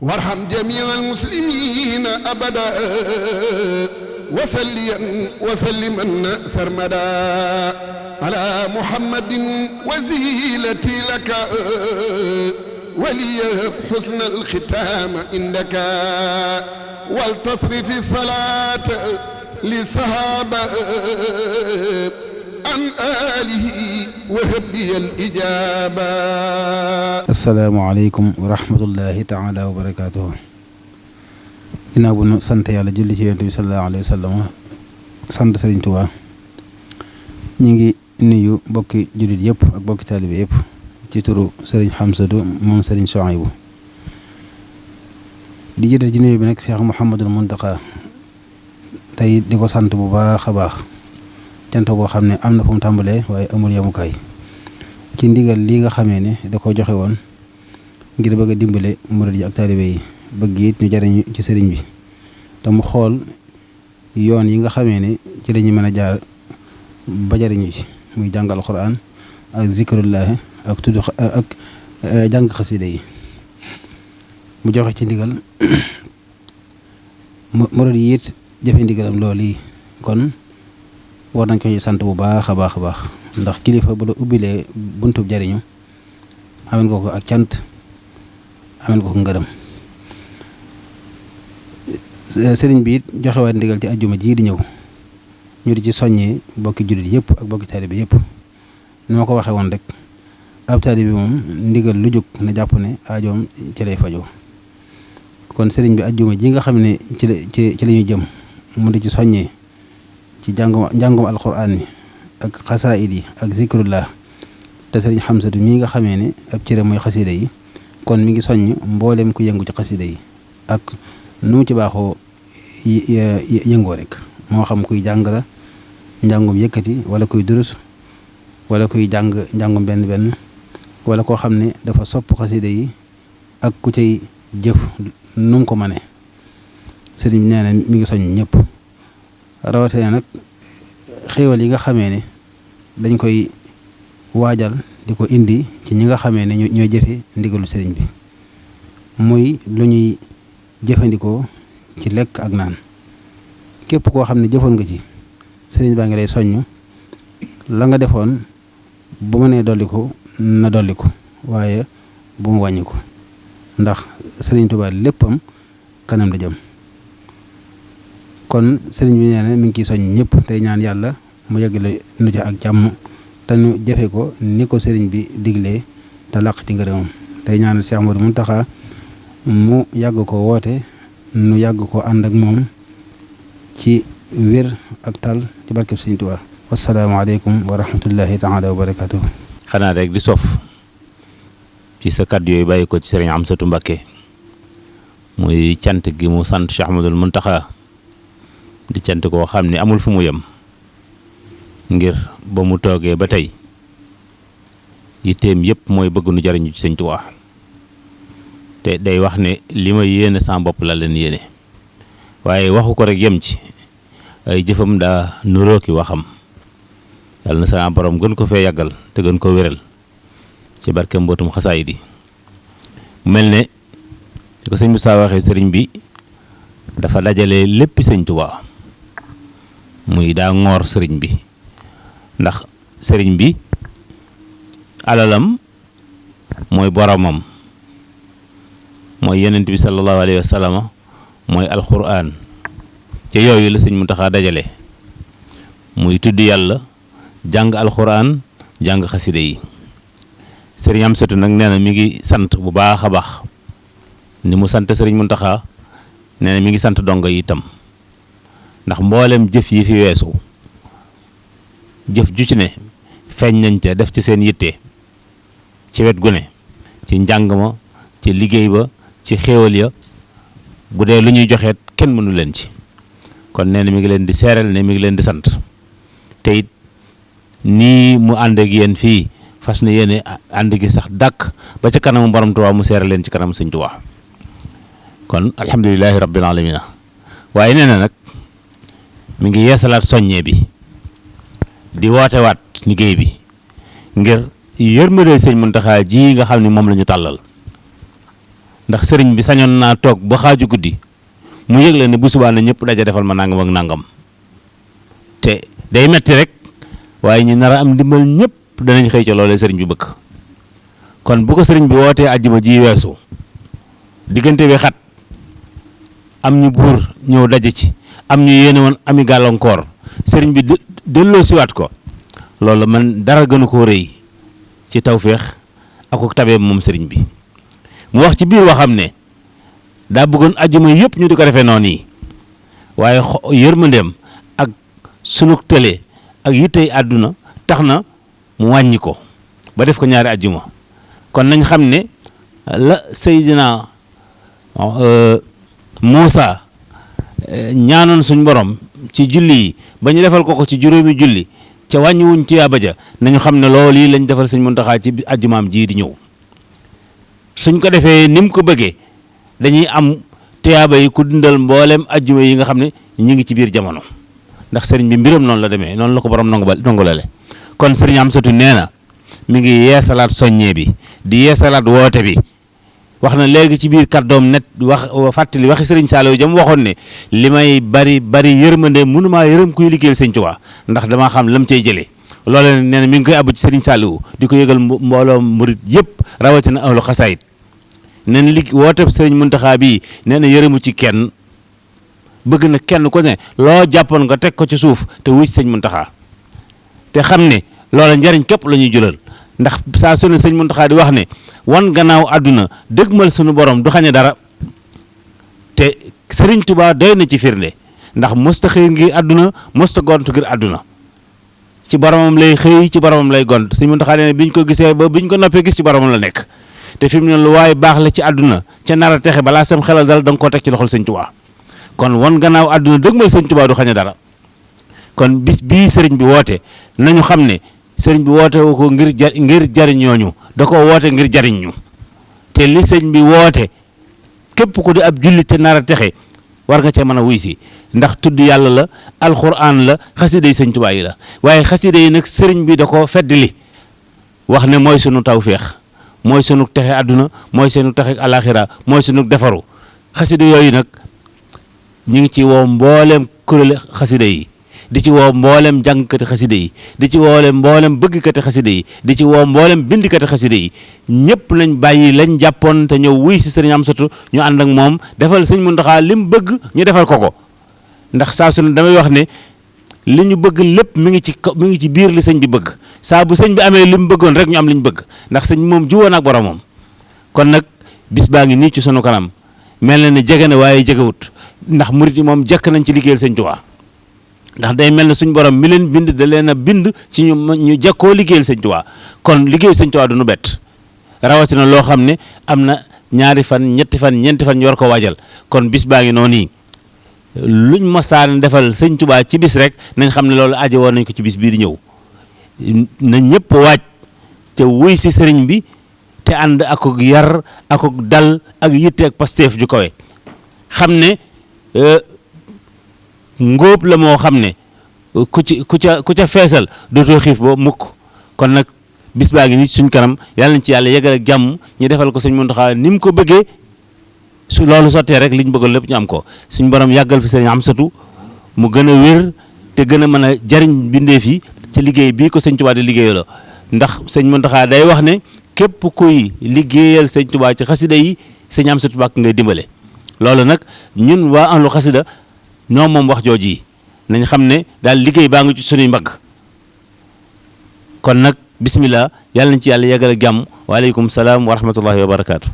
وارحم جميع المسلمين أبدا وسليا وسلما سرمدا على محمد وزيلتي لك ولي حسن الختام عندك والتصرف الصلاة للصحابة عن آله وهب لي الإجابة. السلام عليكم ورحمة الله تعالى وبركاته. ginnaaw bu nu sant yàlla julli ci yonent bi sallallahu alayhi wa sallam sant Sëriñ Tuubaa ñu ngi nuyu bokki jullit yëpp ak bokki taalibe yëpp ci turu Sëriñ Xamsatu moom Sëriñ Suhaybu di jiital ci nuyu bi nag Cheikh Mouhamadul Muntaqa tey di ko sant bu baax a baax cant boo xam ne am na fu mu tàmbalee waaye amul yemukaay ci ndigal lii nga xamee ne da ko joxe woon ngir bëgg a dimbale murid yi ak taalibe yi bëgg it ñu jariñu ci sëriñ bi te mu xool yoon yi nga xamee ne ci lañu mën a jaar ba jariñu ci muy jàng alxuraan ak zikrullahi ak tudd ak jàng xasida yi mu joxe ci ndigal murid yi it jëfe ndigalam loolu yi kon war nañ ko ci sant bu baax a baax a baax ndax kilifa bu la ubbilee buntub jariñu amen ko ko ak cant amen ko ko ngërëm sëriñ bi it joxewaat ndigal ci ajjuma ji di ñëw ñu di ci soññee bokki jullit yëpp ak bokki taalibe yëpp ni ma ko waxee woon rek ab taalibe bi moom ndigal lu jóg na jàpp ne aajoom ci lay fajoo kon sëriñ bi ajjuma ji nga xam ne ci la ñuy jëm mu di ci soññee ci njàngum alxuraan mi ak xasaayid yi ak zikrullah te sëriñ Xamsatu mii nga xamee ne ab cëre mooy xasida yi kon mi ngi soññ mboolem ku yëngu ci xasida yi ak nu mu ci baaxoo yëngoo rek moo xam kuy jàng la njàngum yëkkati wala kuy durus wala kuy jàng njàngum benn benn wala koo xam ne dafa sopp xasida yi ak ku cay jëf nu mu ko mënee sëriñ nee na mi ngi soññ ñëpp rawatina nag xéewal yi nga xamee ne dañ koy waajal di ko indi ci ñi nga xamee ne ñooy jëfe ndigalu sëriñ bi muy lu ñuy jëfandikoo ci lekk ak naan képp koo xam ne jëfoon nga ci sëriñ baa ngi lay soññ la nga defoon bu ma nee dolli ko na dolli ko waaye bu mu wàññi ko ndax sëriñ Tuubaa léppam kanam la jëm kon sëriñ bi nee na mi ngi ciy soññ ñëpp tey ñaan yàlla mu yeggale nu ca ak jàmm te nu jëfe ko ni ko sëriñ bi diglee te làq ci ngërëmam tey ñaan Cheikh Ahmadou Mountakha mu yàgg ko woote nu yàgg ko ànd ak moom ci wér ak tal ci barkeb Sëriñ Tuubaa wasalaamaaleykum wa rahmatullahi taala wa barakatuh. xanaa rek di sof ci sa kàddu yooyu bàyyi ko ci sëriñ Amsatu Mbàkke muy cant gi mu sant Cheikh Ahmadul Muntaxa di cant koo xam ne amul fu mu yem ngir ba mu toogee ba tey yitteem yëpp mooy bëgg nu jariñu ci Sëriñ Tuubaa te day wax ne li ma yéene sama bopp la leen yéene waaye waxu ko rek yem ci ay jëfam daa nuroo ki waxam yàlla na sama borom gën ko fee yàggal te gën ko wéral ci barke mbootum xasaayid yi mel ne di ko sëñ Moussa waxee sëriñ bi dafa dajale lépp Sëriñ Tuubaa muy daa ngoor sëriñ bi ndax sëriñ bi alalam mooy boromam mooy yonent bi sallallahu alayhi wa sallam mooy alquran ca yooyu la sëñ Muntaxa dajale muy tudd yàlla jàng alquran jàng xasida yi sëriñ Amsatu nag nee na mi ngi sant bu baax a baax ni mu sant sëriñ Muntaxa nee na mi ngi sant dongo yi itam ndax mboolem jëf yi fi weesu jëf ju ci ne feeñ nañ ca def ci seen yitte ci wet gu ne ci njàng ma ci liggéey ba ci xéewal ya bu dee lu ñuy joxeet kenn mënu leen ci kon nee na mi ngi leen di seeral ne mi ngi leen di sant te it nii mu ànd ak yéen fii fas na yéene ànd gi sax dàkk ba ca kanamu borom Tuubaa mu seeral leen ci kanam Sëriñ Tuubaa kon alhamdulilahi rabbil alamina waaye nee na nag mi ngi yeesalaat soññee bi di wootewaat liggéey bi ngir yërmande Sëriñ Muntaxa ji nga xam ne moom la ñu tàllal ndax sëriñ bi sañoon naa toog ba xaaju guddi mu yëgle ne bu subaa na ñëpp daja defal ma nangam ak nangam te day metti rek waaye ñi nar a am ndimbal ñëpp danañ xëy ca loolee sëriñ bi bëgg. kon bu ko sëriñ bi wootee àjjuma ji weesu diggante bi xat am ñu buur ñëw daje ci am ñu yéene woon ami gàllankoor sëriñ bi delloo siwaat ko loolu man dara gënu koo rëy ci tawféex ak tabeem moom sëriñ bi. mu wax ci biir waxam ne daa bëggoon àjjuma yëpp ñu di ko defee noonu yi waaye yërmandeem ak sunug tële ak yittey àdduna tax na mu wàññi ko ba def ko ñaari àjjuma. kon nañ xam ne la Seydina Muusa ñaanoon suñ borom ci julli yi ba ñu defal ko ci juróomi julli ca wàññiwuñ ci yaaba ja nañu xam ne loolu yi lañ defal sëñ Muntaxa ci àjjumaam ji di ñëw suñ ko defee ni mu ko bëggee dañuy am tiyaaba yi ku dundal mboolem àjjuma yi nga xam ne ñi ngi ci biir jamono ndax sëriñ bi mbiram noonu la demee noonu la ko borom nongolale kon sëriñ Amsatu nee na mi ngi yeesalaat soññee bi di yeesalaat woote bi wax na léegi ci biir kàddoom net fàttali waxi sëriñ Saliou jam waxoon ne li may bari yërmande mënumaa yërëm kuy liggéeyal sëñ Tuubaa ndax damaa xam lam cay jëlee loole nee na mi ngi koy àbb ci sëriñ Saliou di ko yëgal mbooloo murit yëpp rawatina ahlu xasaayit nee na woote sëriñ Muntaxa bii nee na yërëmu ci kenn bëgg na kenn ku ne loo jàppoon nga teg ko ci suuf te wuy sëñ Muntaxa te xam ne loola njariñ képp la ñuy julal ndax saa su ne sëñ Muntaxa di wax ne wan gannaaw àdduna dëgmal sunu borom du xañe dara te sëriñ Tuubaa doy na ci firnde ndax mosta xëy ngir àdduna mosta gont ngir àdduna ci boromam lay xëy ci boromam lay gont sëñ Muntaxa nee ne biñ ko gisee ba biñ ko noppee gis ci boromam la nekk te fi mu ne lu waaye baax la ci àdduna ca nar a texe balaa sam xelal dal da nga koo teg ci loxol sëñ Tuubaa kon wan gannaaw àdduna dëgmal sëñ Tuubaa du xañe dara kon bis bii sëriñ bi woote nañu xam ne sëriñ bi woote woo ko ngir jariñooñu da ko woote ngir jariñ ñu te li sëriñ bi woote képp ku di ab jullit te nar a texe war nga cee mën a wuy si ndax tudd yàlla la alxuraan la xasida yi sëñ Tuubaa yi la waaye xasida yi nag sëriñ bi da ko feddli wax ne mooy sunu tawféex mooy sunu texe àdduna mooy sunu texe alaxira mooy sunu defaru xasida yooyu nag ñu ngi ci woo mbooleem kuréel xasida yi di ci woo mboolem jàngkati xasida yi di ci woo mboolem bëggkati xasida yi di ci woo mboolem bindkati xasida yi ñëpp nañ bàyyi lañ jàppoon te ñëw wuy si sëriñ Amsatu ñu ànd ak moom defal sëñ Muntaxa li mu bëgg ñu defal ko ndax saa su ne damay wax ne li ñu bëgg lépp mi ngi ci biir li sëñ bi bëgg saa bu sëñ bi amee li mu bëggoon rek ñu am li ñu bëgg ndax sëñ moom juwoon ak boromam kon nag bis baa ngi nii ci sunu kanam mel na ne jege na waaye jegewut ndax murit yi moom jekk nañ ci liggéeyal sëñ Tuubaa ndax day mel ne suñ borom mi leen bind da leen a bind ci ñu jekkoo liggéeyal sëñ Tuubaa kon liggéeyal sëñ Tuubaa du nu bett rawatina loo xam ne am na ñaari fan ñetti fan ñeenti fan ñu war ko waajal kon bis baa ngi noonu luñ mosaan defal sëñ Tuubaa ci bis rek nañ xam ne loolu aajo woon nañ ko ci bis bii di ñëw na ñëpp waaj te wuy si sëriñ bi te ànd ak yar ak dal ak yitte ak pasteef ju kawe xam ne ngóob la moo xam ne ku ca feesal dootoo xiif ba mukk kon nag bis baa ngi nii suñ kanam yàlla nañ ci yàlla yegal ak jàmm ñu defal ko sëñ Muntaxa ni mu ko bëggee su loolu sottee rek liñ bëggal lépp ñu am ko suñ borom yàggal fi sëñ Amsatu mu gën a wér te gën a mën a jariñ bindeef yi ci liggéey bii ko sëñ Tuubaa di liggéeyu la ndax sëñ Muntaxa day wax ne képp kuy liggéeyal sëñ Tuubaa ci xasida yi sëñ Amsatu Mbàkke ngay dimbale loolu nag ñun waa ahlu xasida ñoo moom wax jooju yi nañ xam ne daal liggéey baa ngi ci sunuy mbagg kon nag bismillah yàlla nañ ci yàlla yàggal ak jàmm waaleykum salaam wa rahmatullahi wa barakaatu.